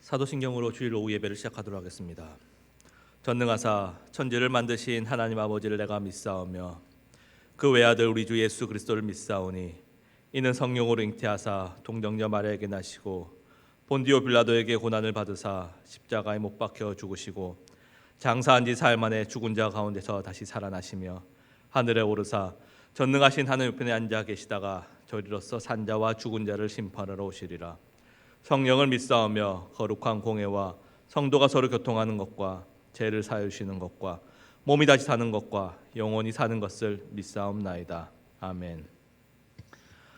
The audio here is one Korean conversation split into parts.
사도신경으로 주일 오후 예배를 시작하도록 하겠습니다. 전능하사 천지를 만드신 하나님 아버지를 내가 믿사오며 그 외아들 우리 주 예수 그리스도를 믿사오니 이는 성령으로 잉태하사 동정녀 마리아에게 나시고 본디오 빌라도에게 고난을 받으사 십자가에 못 박혀 죽으시고 장사한 지 사흘 만에 죽은 자 가운데서 다시 살아나시며 하늘에 오르사 전능하신 하늘 우편에 앉아 계시다가 저리로서 산자와 죽은 자를 심판하러 오시리라. 성령을 믿사오며 거룩한 공회와 성도가 서로 교통하는 것과 죄를 사하시는 것과 몸이 다시 사는 것과 영원히 사는 것을 믿사옵나이다. 아멘.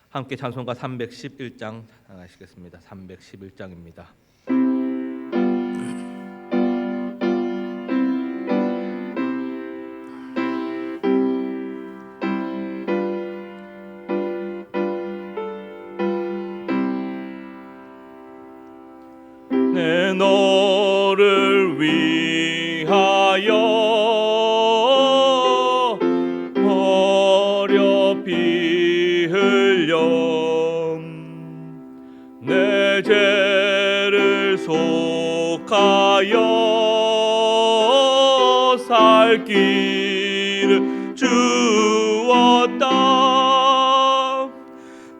함께 찬송가 311장 하시겠습니다. 311장입니다. 내 너를 위하여 어렵이 흘려 내 죄를 속하여 살 길을 주었다.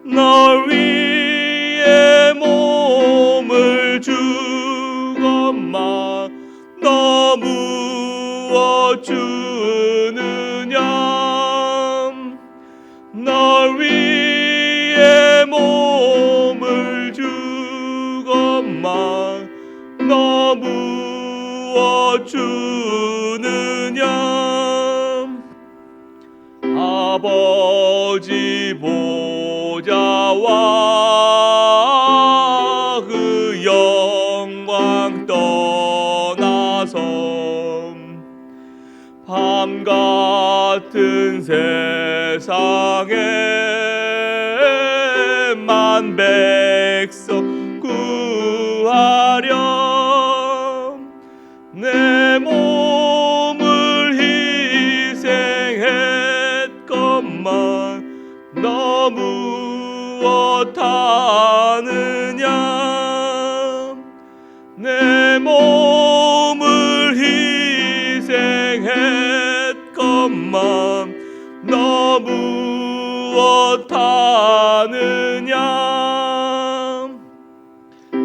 널 위해 몸을 주건마 너 무엇 주느냐. 널 위해 몸을 주건마 너 무엇 주느냐. 아버지 보좌와 그 영광 떠나서 밤 같은 세상에 만 백성 구하려 내 몸을 희생했건만 너 무엇 하느냐. 내 몸을 희생했건만 너 무엇 하느냐.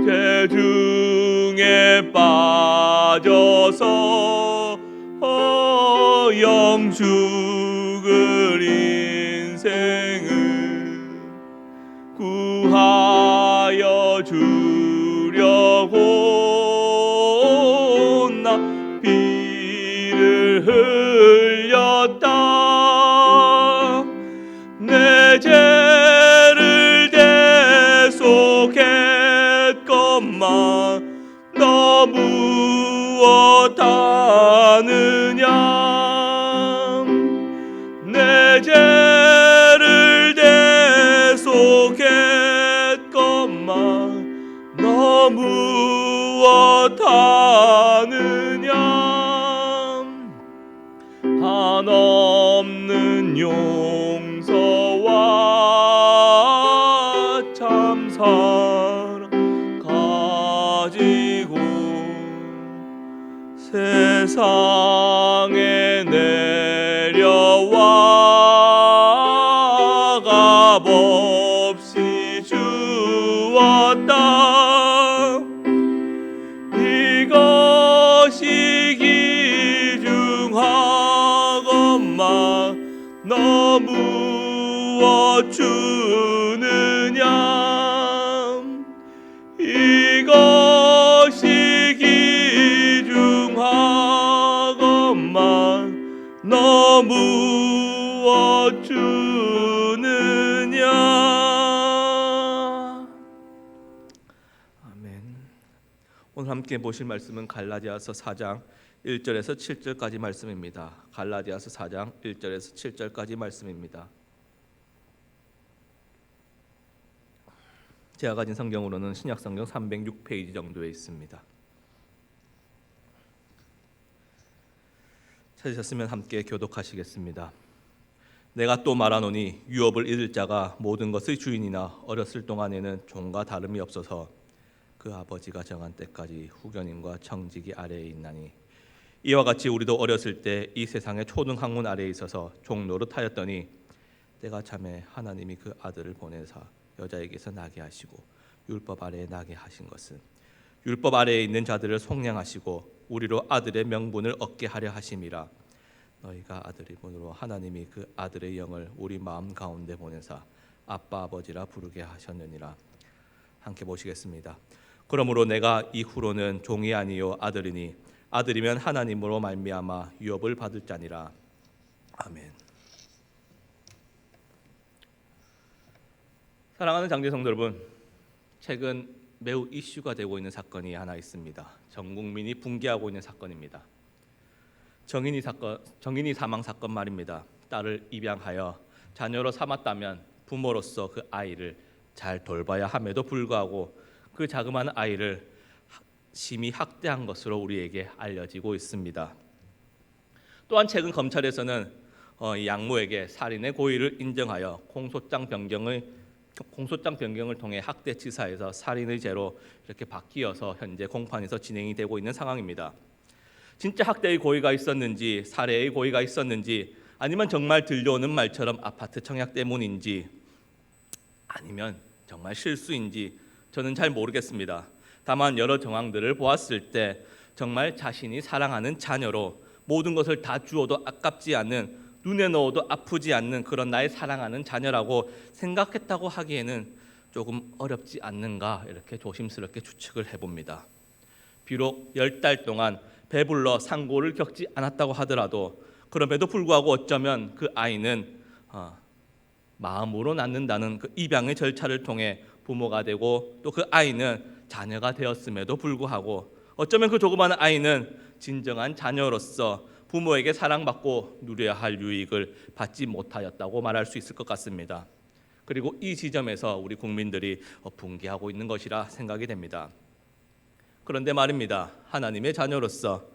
죄 중에 빠져서 영 죽을 인생을 구하여 주려고 나 피를 흘렸다. 내 죄를 대속했건만 너 무엇 하느냐. 내 죄를 대속했건만 너 무엇 하느냐. 한없는 용서와 참 사랑 가지고 세상에 내려와 값없이 주었다. 이것이 귀중하건만 너 무엇 주느냐. 이것이 귀중하건만 너 무엇 주느냐. 아멘. 오늘 함께 보실 말씀은 갈라디아서 4장 1절에서 7절까지 말씀입니다. 갈라디아서 4장 1절에서 7절까지 말씀입니다. 제가 가진 성경으로는 신약성경 306페이지 정도에 있습니다. 찾으셨으면 함께 교독하시겠습니다. 내가 또 말하노니 유업을 잃을 자가 모든 것의 주인이나 어렸을 동안에는 종과 다름이 없어서 그 아버지가 정한 때까지 후견인과 청지기 아래에 있나니 이와 같이 우리도 어렸을 때 이 세상의 초등 학문 아래에 있어서 종노릇하였더니 때가 참에 하나님이 그 아들을 보내사 여자에게서 나게 하시고 율법 아래에 나게 하신 것은 율법 아래에 있는 자들을 속량하시고 우리로 아들의 명분을 얻게 하려 하심이라. 너희가 아들이 본으로 하나님이 그 아들의 영을 우리 마음 가운데 보내사 아빠 아버지라 부르게 하셨느니라. 함께 보시겠습니다. 그러므로 내가 이후로는 종이 아니요 아들이니 아들이면 하나님으로 말미암아 유업을 받을 자니라. 아멘. 사랑하는 장제 성도 여러분, 최근 매우 이슈가 되고 있는 사건이 하나 있습니다. 전 국민이 분개하고 있는 사건입니다. 정인이 사망 사건 말입니다. 딸을 입양하여 자녀로 삼았다면 부모로서 그 아이를 잘 돌봐야 함에도 불구하고 그 자그마한 아이를 심히 학대한 것으로 우리에게 알려지고 있습니다. 또한 최근 검찰에서는 양모에게 살인의 고의를 인정하여 공소장 변경을 통해 학대치사에서 살인의 죄로 이렇게 바뀌어서 현재 공판에서 진행이 되고 있는 상황입니다. 진짜 학대의 고의가 있었는지, 살해의 고의가 있었는지, 아니면 정말 들려오는 말처럼 아파트 청약 때문인지, 아니면 정말 실수인지 저는 잘 모르겠습니다. 다만 여러 정황들을 보았을 때 정말 자신이 사랑하는 자녀로 모든 것을 다 주어도 아깝지 않는, 눈에 넣어도 아프지 않는 그런 나의 사랑하는 자녀라고 생각했다고 하기에는 조금 어렵지 않는가, 이렇게 조심스럽게 추측을 해봅니다. 비록 10달 동안 배불러 상고를 겪지 않았다고 하더라도 그럼에도 불구하고 어쩌면 그 아이는 마음으로 낳는다는 그 입양의 절차를 통해 부모가 되고 또 그 아이는 자녀가 되었음에도 불구하고 어쩌면 그 조그마한 아이는 진정한 자녀로서 부모에게 사랑받고 누려야 할 유익을 받지 못하였다고 말할 수 있을 것 같습니다. 그리고 이 지점에서 우리 국민들이 분개하고 있는 것이라 생각이 됩니다. 그런데 말입니다. 하나님의 자녀로서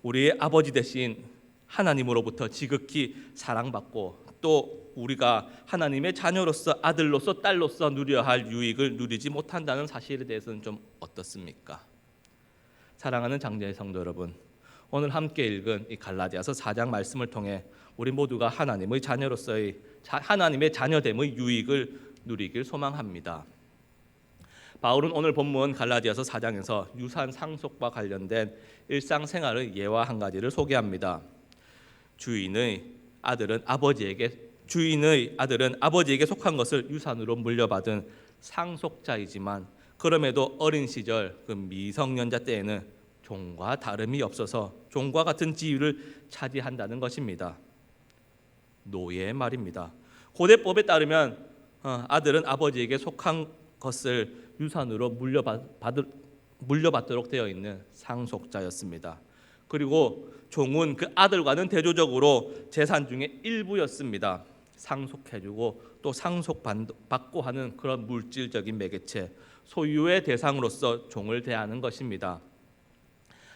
우리의 아버지 대신 하나님으로부터 지극히 사랑받고 또 우리가 하나님의 자녀로서 아들로서 딸로서 누려야 할 유익을 누리지 못한다는 사실에 대해서는 좀 어떻습니까? 사랑하는 장제 성도 여러분, 오늘 함께 읽은 이 갈라디아서 4장 말씀을 통해 우리 모두가 하나님의 자녀로서의 하나님의 자녀됨의 유익을 누리길 소망합니다. 바울은 오늘 본문 갈라디아서 4장에서 유산 상속과 관련된 일상생활의 예화 한 가지를 소개합니다. 주인의 아들은 아버지에게 속한 것을 유산으로 물려받은 상속자이지만 그럼에도 어린 시절 그 미성년자 때에는 종과 다름이 없어서 종과 같은 지위를 차지한다는 것입니다. 노예의 말입니다. 고대법에 따르면 아들은 아버지에게 속한 것을 유산으로 물려받도록 되어 있는 상속자였습니다. 그리고 종은 그 아들과는 대조적으로 재산 중에 일부였습니다. 상속해주고 또 상속받고 하는 그런 물질적인 매개체, 소유의 대상으로서 종을 대하는 것입니다.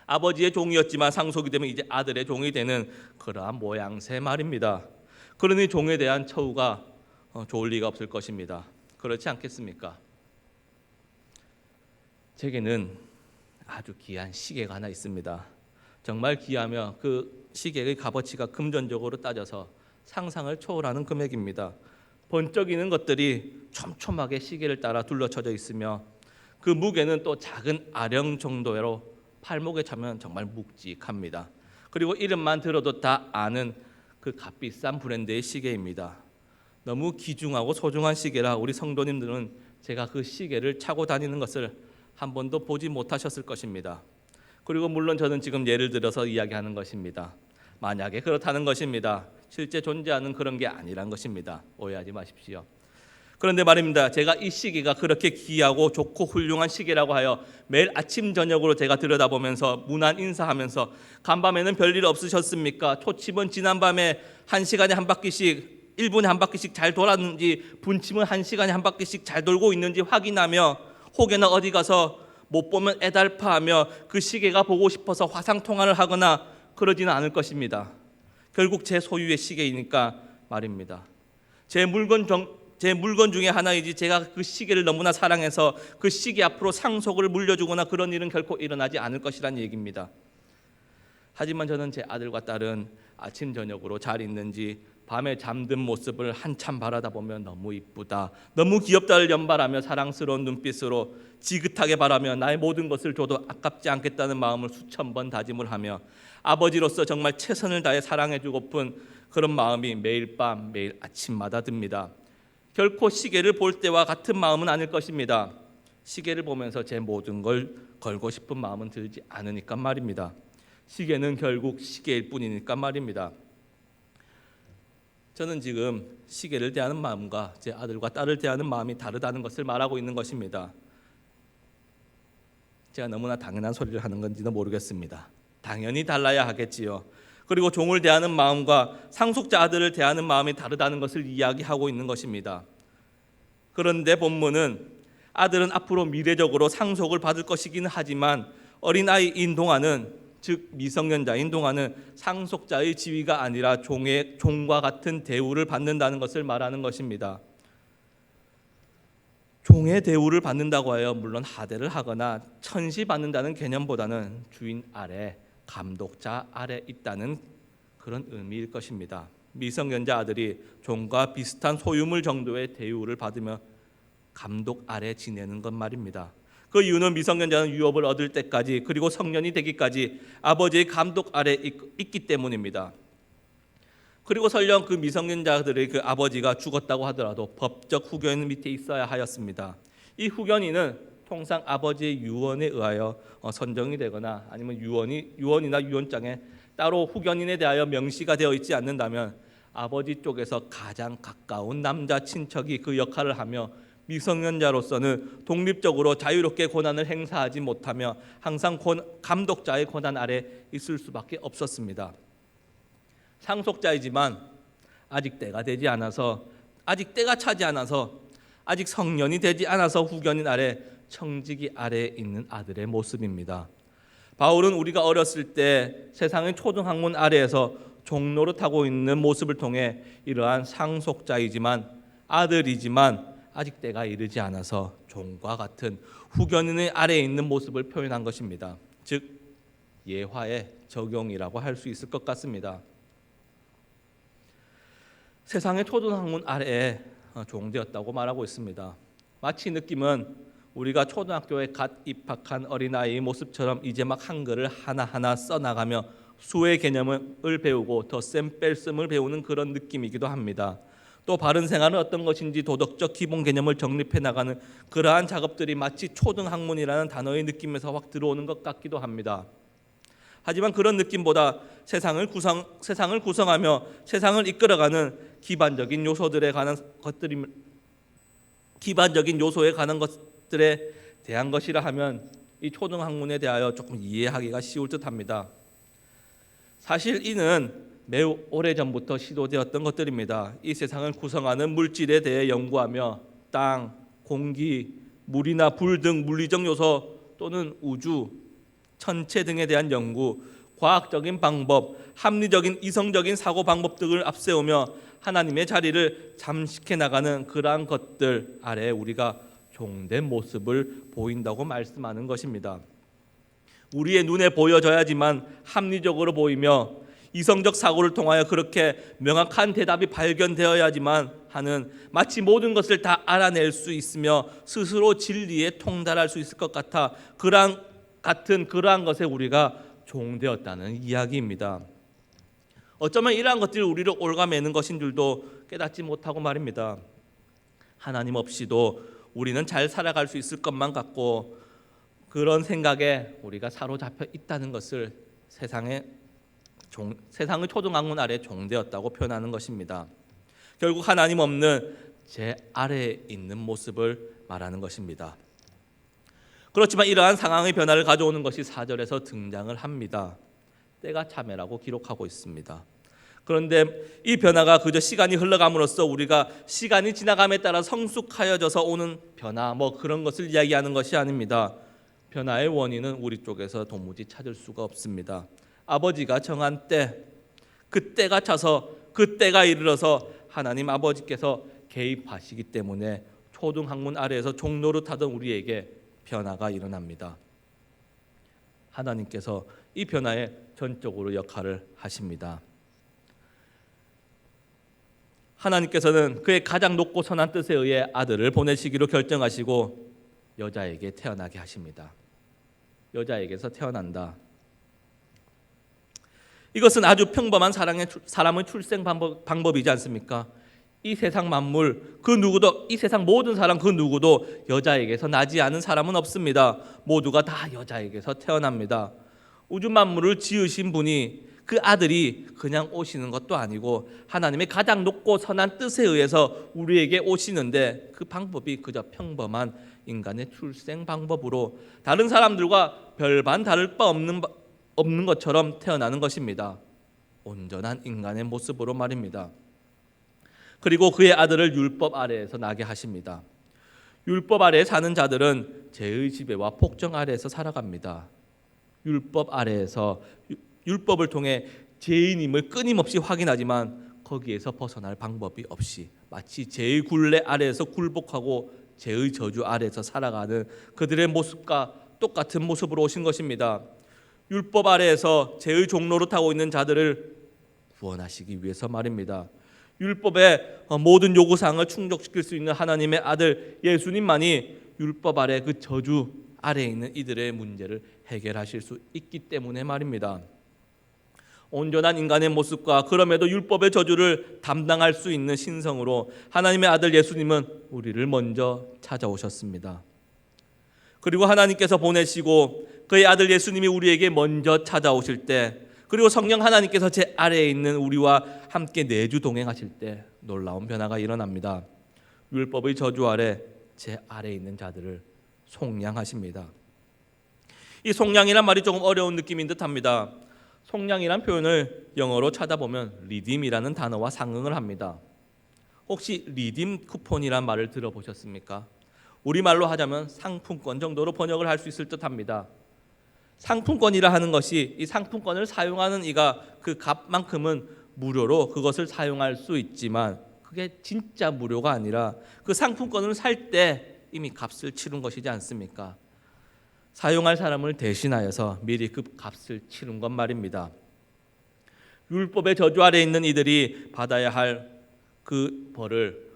아버지의 종이었지만 상속이 되면 이제 아들의 종이 되는 그러한 모양새 말입니다. 그러니 종에 대한 처우가 좋을 리가 없을 것입니다. 그렇지 않겠습니까? 제게는 아주 귀한 시계가 하나 있습니다. 정말 귀하며 그 시계의 값어치가 금전적으로 따져서 상상을 초월하는 금액입니다. 번쩍이는 것들이 촘촘하게 시계를 따라 둘러쳐져 있으며 그 무게는 또 작은 아령 정도로 팔목에 차면 정말 묵직합니다. 그리고 이름만 들어도 다 아는 그 값비싼 브랜드의 시계입니다. 너무 귀중하고 소중한 시계라 우리 성도님들은 제가 그 시계를 차고 다니는 것을 한 번도 보지 못하셨을 것입니다. 그리고 물론 저는 지금 예를 들어서 이야기하는 것입니다. 만약에 그렇다는 것입니다. 실제 존재하는 그런 게 아니란 것입니다. 오해하지 마십시오. 그런데 말입니다. 제가 이 시계가 그렇게 귀하고 좋고 훌륭한 시계라고 하여 매일 아침 저녁으로 제가 들여다보면서 문안 인사하면서 간밤에는 별일 없으셨습니까? 초침은 지난밤에 1시간에 한 바퀴씩 1분에 한 바퀴씩 잘 돌았는지 분침은 1시간에 한 바퀴씩 잘 돌고 있는지 확인하며 혹여나 어디 가서 못 보면 애달파하며 그 시계가 보고 싶어서 화상통화를 하거나 그러지는 않을 것입니다. 결국 제 소유의 시계이니까 말입니다. 제 물건 제 물건 중에 하나이지 제가 그 시계를 너무나 사랑해서 그 시계 앞으로 상속을 물려주거나 그런 일은 결코 일어나지 않을 것이란 얘기입니다. 하지만 저는 제 아들과 딸은 아침 저녁으로 잘 있는지 밤에 잠든 모습을 한참 바라다 보면 너무 이쁘다, 너무 귀엽다를 연발하며 사랑스러운 눈빛으로 지긋하게 바라며 나의 모든 것을 줘도 아깝지 않겠다는 마음을 수천 번 다짐을 하며 아버지로서 정말 최선을 다해 사랑해주고픈 그런 마음이 매일 밤 매일 아침마다 듭니다. 결코 시계를 볼 때와 같은 마음은 아닐 것입니다. 시계를 보면서 제 모든 걸 걸고 싶은 마음은 들지 않으니까 말입니다. 시계는 결국 시계일 뿐이니까 말입니다. 저는 지금 시계를 대하는 마음과 제 아들과 딸을 대하는 마음이 다르다는 것을 말하고 있는 것입니다. 제가 너무나 당연한 소리를 하는 건지도 모르겠습니다. 당연히 달라야 하겠지요. 그리고 종을 대하는 마음과 상속자 아들을 대하는 마음이 다르다는 것을 이야기하고 있는 것입니다. 그런데 본문은 아들은 앞으로 미래적으로 상속을 받을 것이긴 하지만 어린아이인 동안은, 즉 미성년자인 동안은 상속자의 지위가 아니라 종과 같은 대우를 받는다는 것을 말하는 것입니다. 종의 대우를 받는다고 하여 물론 하대를 하거나 천시받는다는 개념보다는 주인 아래, 감독자 아래 있다는 그런 의미일 것입니다. 미성년자 아들이 종과 비슷한 소유물 정도의 대우를 받으며 감독 아래 지내는 것 말입니다. 그 이유는 미성년자는 유업을 얻을 때까지 그리고 성년이 되기까지 아버지의 감독 아래 있기 때문입니다. 그리고 설령 그 미성년자들의 그 아버지가 죽었다고 하더라도 법적 후견인 밑에 있어야 하였습니다. 이 후견인은 통상 아버지의 유언에 의하여 선정이 되거나 아니면 유언이나 유언장에 따로 후견인에 대하여 명시가 되어 있지 않는다면 아버지 쪽에서 가장 가까운 남자 친척이 그 역할을 하며 미성년자로서는 독립적으로 자유롭게 권한을 행사하지 못하며 항상 감독자의 권한 아래 있을 수밖에 없었습니다. 상속자이지만 아직 때가 되지 않아서, 아직 때가 차지 않아서, 아직 성년이 되지 않아서 후견인 아래, 청지기 아래에 있는 아들의 모습입니다. 바울은 우리가 어렸을 때 세상의 초등학문 아래에서 종노릇하고 있는 모습을 통해 이러한 상속자이지만 아들이지만 아직 때가 이르지 않아서 종과 같은 후견인의 아래에 있는 모습을 표현한 것입니다. 즉 예화의 적용이라고 할 수 있을 것 같습니다. 세상의 초등학문 아래에 종되었다고 말하고 있습니다. 마치 느낌은 우리가 초등학교에 갓 입학한 어린아이의 모습처럼 이제 막 한글을 하나하나 써나가며 수의 개념을 배우고 덧셈 뺄셈을 배우는 그런 느낌이기도 합니다. 또 바른 생활은 어떤 것인지 도덕적 기본 개념을 정립해 나가는 그러한 작업들이 마치 초등학문이라는 단어의 느낌에서 확 들어오는 것 같기도 합니다. 하지만 그런 느낌보다 세상을 구성하며 세상을 이끌어가는 기반적인 요소에 관한 것들에 대한 것이라 하면 이 초등학문에 대하여 조금 이해하기가 쉬울 듯합니다. 사실 이는 매우 오래전부터 시도되었던 것들입니다. 이 세상을 구성하는 물질에 대해 연구하며 땅, 공기, 물이나 불 등 물리적 요소 또는 우주, 천체 등에 대한 연구, 과학적인 방법, 합리적인 이성적인 사고 방법 등을 앞세우며 하나님의 자리를 잠식해 나가는 그러한 것들 아래 우리가 종된 모습을 보인다고 말씀하는 것입니다. 우리의 눈에 보여져야지만 합리적으로 보이며 이성적 사고를 통하여 그렇게 명확한 대답이 발견되어야지만 하는, 마치 모든 것을 다 알아낼 수 있으며 스스로 진리에 통달할 수 있을 것 같아 그러한 것에 우리가 종되었다는 이야기입니다. 어쩌면 이러한 것들이 우리를 올가매는 것인 줄도 깨닫지 못하고 말입니다. 하나님 없이도 우리는 잘 살아갈 수 있을 것만 같고 그런 생각에 우리가 사로잡혀 있다는 것을 세상의 초등학문 아래 종되었다고 표현하는 것입니다. 결국 하나님 없는 제 아래에 있는 모습을 말하는 것입니다. 그렇지만 이러한 상황의 변화를 가져오는 것이 4절에서 등장을 합니다. 때가 참에라고 기록하고 있습니다. 그런데 이 변화가 그저 시간이 흘러감으로써 우리가 시간이 지나감에 따라 성숙하여져서 오는 변화 그런 것을 이야기하는 것이 아닙니다. 변화의 원인은 우리 쪽에서 도무지 찾을 수가 없습니다. 아버지가 정한 때, 그 때가 차서 그 때가 이르러서 하나님 아버지께서 개입하시기 때문에 초등학문 아래에서 종노릇하던 우리에게 변화가 일어납니다. 하나님께서 이 변화에 전적으로 역할을 하십니다. 하나님께서는 그의 가장 높고 선한 뜻에 의해 아들을 보내시기로 결정하시고 여자에게 태어나게 하십니다. 여자에게서 태어난다. 이것은 아주 평범한 사람의 출생 방법이지 않습니까? 이 세상 만물 그 누구도, 이 세상 모든 사람 그 누구도 여자에게서 나지 않은 사람은 없습니다. 모두가 다 여자에게서 태어납니다. 우주 만물을 지으신 분이 그 아들이 그냥 오시는 것도 아니고 하나님의 가장 높고 선한 뜻에 의해서 우리에게 오시는데 그 방법이 그저 평범한 인간의 출생 방법으로 다른 사람들과 별반 다를 바 없는 것처럼 태어나는 것입니다. 온전한 인간의 모습으로 말입니다. 그리고 그의 아들을 율법 아래에서 나게 하십니다. 율법 아래에 사는 자들은 죄의 지배와 폭정 아래에서 살아갑니다. 율법 아래에서 율법을 통해 죄인임을 끊임없이 확인하지만 거기에서 벗어날 방법이 없이 마치 죄의 굴레 아래에서 굴복하고 죄의 저주 아래에서 살아가는 그들의 모습과 똑같은 모습으로 오신 것입니다. 율법 아래에서 죄의 종로로 타고 있는 자들을 구원하시기 위해서 말입니다. 율법의 모든 요구사항을 충족시킬 수 있는 하나님의 아들 예수님만이 율법 아래 그 저주 아래에 있는 이들의 문제를 해결하실 수 있기 때문에 말입니다. 온전한 인간의 모습과 그럼에도 율법의 저주를 담당할 수 있는 신성으로 하나님의 아들 예수님은 우리를 먼저 찾아오셨습니다. 그리고 하나님께서 보내시고 그의 아들 예수님이 우리에게 먼저 찾아오실 때, 그리고 성령 하나님께서 제 아래에 있는 우리와 함께 내주 동행하실 때 놀라운 변화가 일어납니다. 율법의 저주 아래 제 아래에 있는 자들을 속량하십니다. 이 속량이란 말이 조금 어려운 느낌인 듯합니다. 속량이란 표현을 영어로 찾아보면 리딤이라는 단어와 상응을 합니다. 혹시 리딤 쿠폰이란 말을 들어보셨습니까? 우리말로 하자면 상품권 정도로 번역을 할 수 있을 듯합니다. 상품권이라 하는 것이 이 상품권을 사용하는 이가 그 값만큼은 무료로 그것을 사용할 수 있지만 그게 진짜 무료가 아니라 그 상품권을 살 때 이미 값을 치른 것이지 않습니까? 사용할 사람을 대신하여서 미리 그 값을 치른 것 말입니다. 율법의 저주 아래 있는 이들이 받아야 할 그 벌을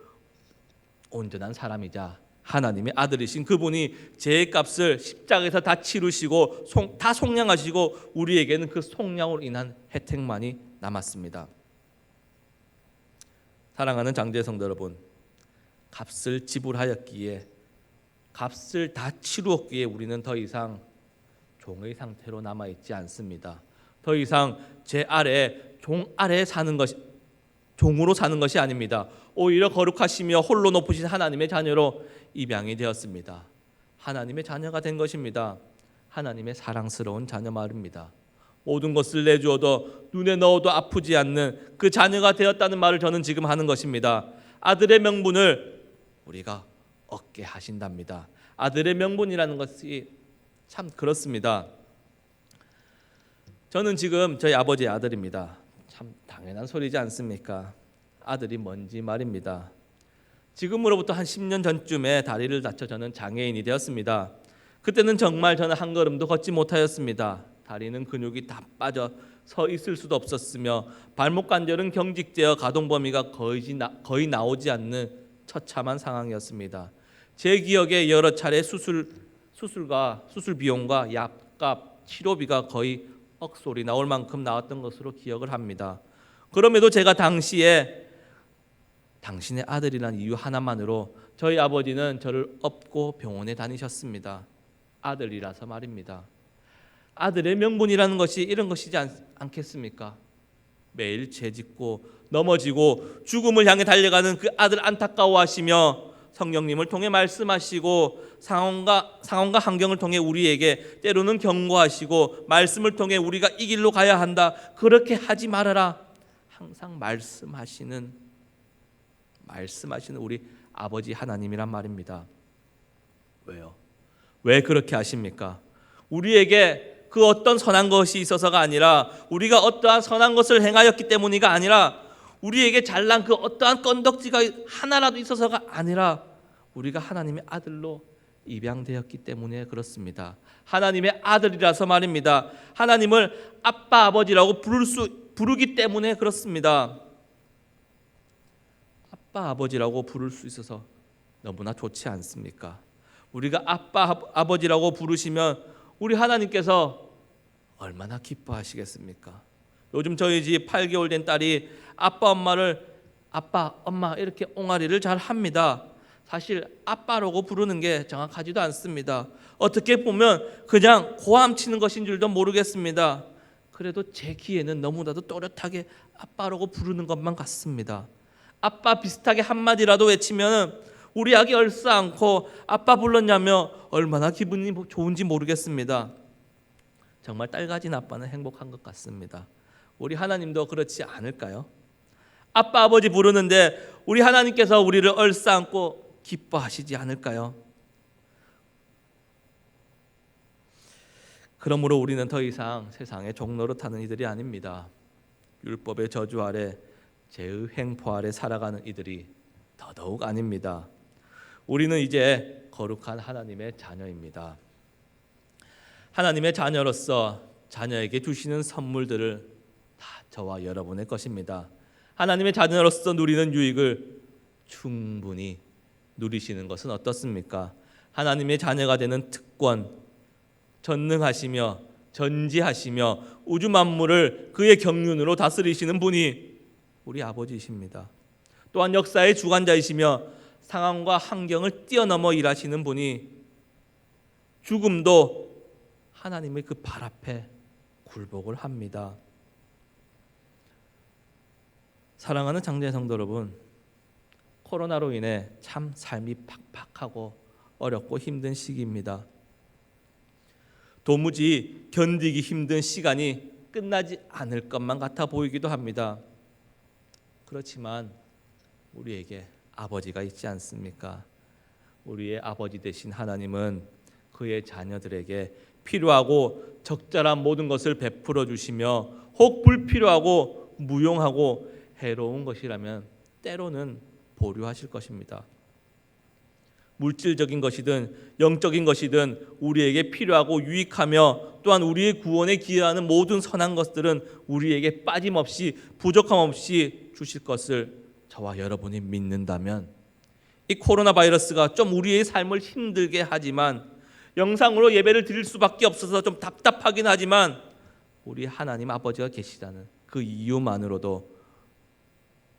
온전한 사람이자 하나님의 아들이신 그분이 죄의 값을 십자가에서 다 치르시고 다 속량하시고 우리에게는 그 속량으로 인한 혜택만이 남았습니다. 사랑하는 장제 성도 여러분, 값을 지불하였기에, 값을 다 치루었기에 우리는 더 이상 종의 상태로 남아있지 않습니다. 더 이상 제 아래, 종 아래에 사는 것이, 종으로 사는 것이 아닙니다. 오히려 거룩하시며 홀로 높으신 하나님의 자녀로 입양이 되었습니다. 하나님의 자녀가 된 것입니다. 하나님의 사랑스러운 자녀 말입니다. 모든 것을 내주어도 눈에 넣어도 아프지 않는 그 자녀가 되었다는 말을 저는 지금 하는 것입니다. 아들의 명분을 우리가 얻게 하신답니다. 아들의 명분이라는 것이 참 그렇습니다. 저는 지금 저희 아버지의 아들입니다. 참 당연한 소리지 않습니까? 아들이 뭔지 말입니다. 지금으로부터 한 10년 전쯤에 다리를 다쳐 저는 장애인이 되었습니다. 그때는 정말 저는 한 걸음도 걷지 못하였습니다. 다리는 근육이 다 빠져 서 있을 수도 없었으며 발목 관절은 경직되어 가동 범위가 거의 나오지 않는 처참한 상황이었습니다. 제 기억에 여러 차례 수술 비용과 약값, 치료비가 거의 억소리 나올 만큼 나왔던 것으로 기억을 합니다. 그럼에도 제가 당시에 당신의 아들이라는 이유 하나만으로 저희 아버지는 저를 업고 병원에 다니셨습니다. 아들이라서 말입니다. 아들의 명분이라는 것이 이런 것이지 않겠습니까? 매일 죄짓고 넘어지고 죽음을 향해 달려가는 그 아들 안타까워하시며 성령님을 통해 말씀하시고 상황과 환경을 통해 우리에게 때로는 경고하시고 말씀을 통해 우리가 이 길로 가야 한다, 그렇게 하지 말아라, 항상 말씀하시는 우리 아버지 하나님이란 말입니다. 왜요? 왜 그렇게 하십니까? 우리에게 그 어떤 선한 것이 있어서가 아니라, 우리가 어떠한 선한 것을 행하였기 때문이가 아니라, 우리에게 잘난 그 어떠한 건덕지가 하나라도 있어서가 아니라 우리가 하나님의 아들로 입양되었기 때문에 그렇습니다. 하나님의 아들이라서 말입니다. 하나님을 아빠 아버지라고 부르기 때문에 그렇습니다. 아빠 아버지라고 부를 수 있어서 너무나 좋지 않습니까? 우리가 아빠 아버지라고 부르시면 우리 하나님께서 얼마나 기뻐하시겠습니까? 요즘 저희 집 8개월 된 딸이 아빠 엄마를 아빠 엄마 이렇게 옹알이를 잘 합니다. 사실 아빠라고 부르는 게 정확하지도 않습니다. 어떻게 보면 그냥 고함 치는 것인 줄도 모르겠습니다. 그래도 제 귀에는 너무나도 또렷하게 아빠라고 부르는 것만 같습니다. 아빠 비슷하게 한마디라도 외치면 우리 아기 얼싸안고 아빠 불렀냐며 얼마나 기분이 좋은지 모르겠습니다. 정말 딸 가진 아빠는 행복한 것 같습니다. 우리 하나님도 그렇지 않을까요? 아빠 아버지 부르는데 우리 하나님께서 우리를 얼싸안고 기뻐하시지 않을까요? 그러므로 우리는 더 이상 세상의 종노릇하는 이들이 아닙니다. 율법의 저주 아래 죄의 횡포 아래 살아가는 이들이 더더욱 아닙니다. 우리는 이제 거룩한 하나님의 자녀입니다. 하나님의 자녀로서 자녀에게 주시는 선물들을 다 저와 여러분의 것입니다. 하나님의 자녀로서 누리는 유익을 충분히 누리시는 것은 어떻습니까? 하나님의 자녀가 되는 특권, 전능하시며 전지하시며 우주 만물을 그의 경륜으로 다스리시는 분이 우리 아버지이십니다. 또한 역사의 주관자이시며 상황과 환경을 뛰어넘어 일하시는 분이 죽음도 하나님의 그 발 앞에 굴복을 합니다. 사랑하는 장제 성도 여러분, 코로나로 인해 참 삶이 팍팍하고 어렵고 힘든 시기입니다. 도무지 견디기 힘든 시간이 끝나지 않을 것만 같아 보이기도 합니다. 그렇지만 우리에게 아버지가 있지 않습니까? 우리의 아버지 되신 하나님은 그의 자녀들에게 필요하고 적절한 모든 것을 베풀어 주시며 혹 불필요하고 무용하고 해로운 것이라면 때로는 보류하실 것입니다. 물질적인 것이든 영적인 것이든 우리에게 필요하고 유익하며 또한 우리의 구원에 기여하는 모든 선한 것들은 우리에게 빠짐없이 부족함 없이 주실 것을 저와 여러분이 믿는다면 이 코로나 바이러스가 좀 우리의 삶을 힘들게 하지만 영상으로 예배를 드릴 수밖에 없어서 좀 답답하긴 하지만 우리 하나님 아버지가 계시다는 그 이유만으로도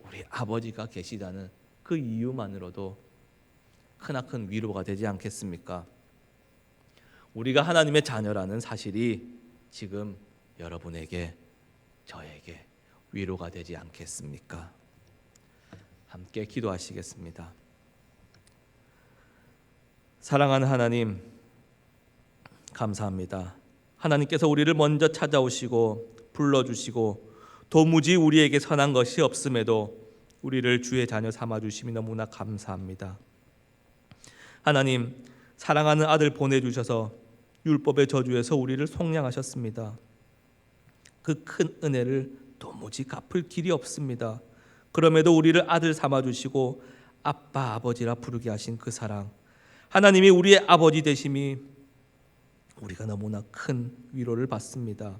우리 아버지가 계시다는 그 이유만으로도 크나큰 위로가 되지 않겠습니까? 우리가 하나님의 자녀라는 사실이 지금 여러분에게 저에게 위로가 되지 않겠습니까? 함께 기도하시겠습니다. 사랑하는 하나님, 감사합니다. 하나님께서 우리를 먼저 찾아오시고 불러주시고 도무지 우리에게 선한 것이 없음에도 우리를 주의 자녀 삼아주심이 너무나 감사합니다. 하나님, 사랑하는 아들 보내주셔서 율법의 저주에서 우리를 속량하셨습니다. 그 큰 은혜를 도무지 갚을 길이 없습니다. 그럼에도 우리를 아들 삼아주시고 아빠 아버지라 부르게 하신 그 사랑, 하나님이 우리의 아버지 되심이 우리가 너무나 큰 위로를 받습니다.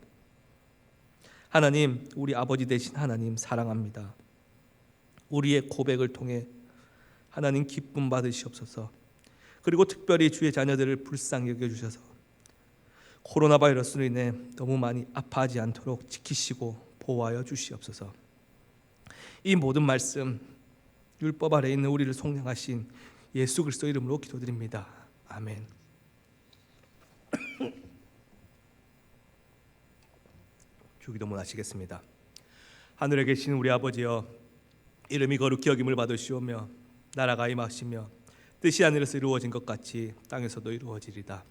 하나님, 우리 아버지 되신 하나님 사랑합니다. 우리의 고백을 통해 하나님 기쁨 받으시옵소서. 그리고 특별히 주의 자녀들을 불쌍히 여겨주셔서 코로나 바이러스로 인해 너무 많이 아파하지 않도록 지키시고 보호하여 주시옵소서. 이 모든 말씀 율법 아래 있는 우리를 속량하신 예수 그리스도 이름으로 기도드립니다. 아멘. 주기도문 하시겠습니다. 하늘에 계신 우리 아버지여, 이름이 거룩히 여김을 받으시오며 나라가 임하시며 뜻이 하늘에서 이루어진 것 같이 땅에서도 이루어지리다.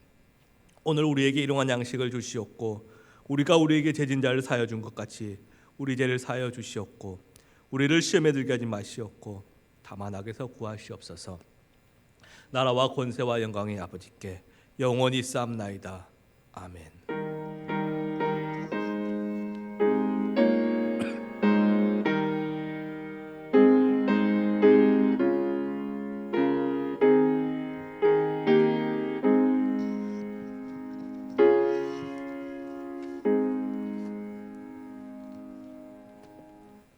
오늘 우리에게 일용할 양식을 주시옵고 우리가 우리에게 죄진 자를 사하여 준 것 같이 우리 죄를 사하여 주시옵고 우리를 시험에 들게 하지 마시옵고 다만 악에서 구하시옵소서. 나라와 권세와 영광의 아버지께 영원히 쌓옵나이다. 아멘.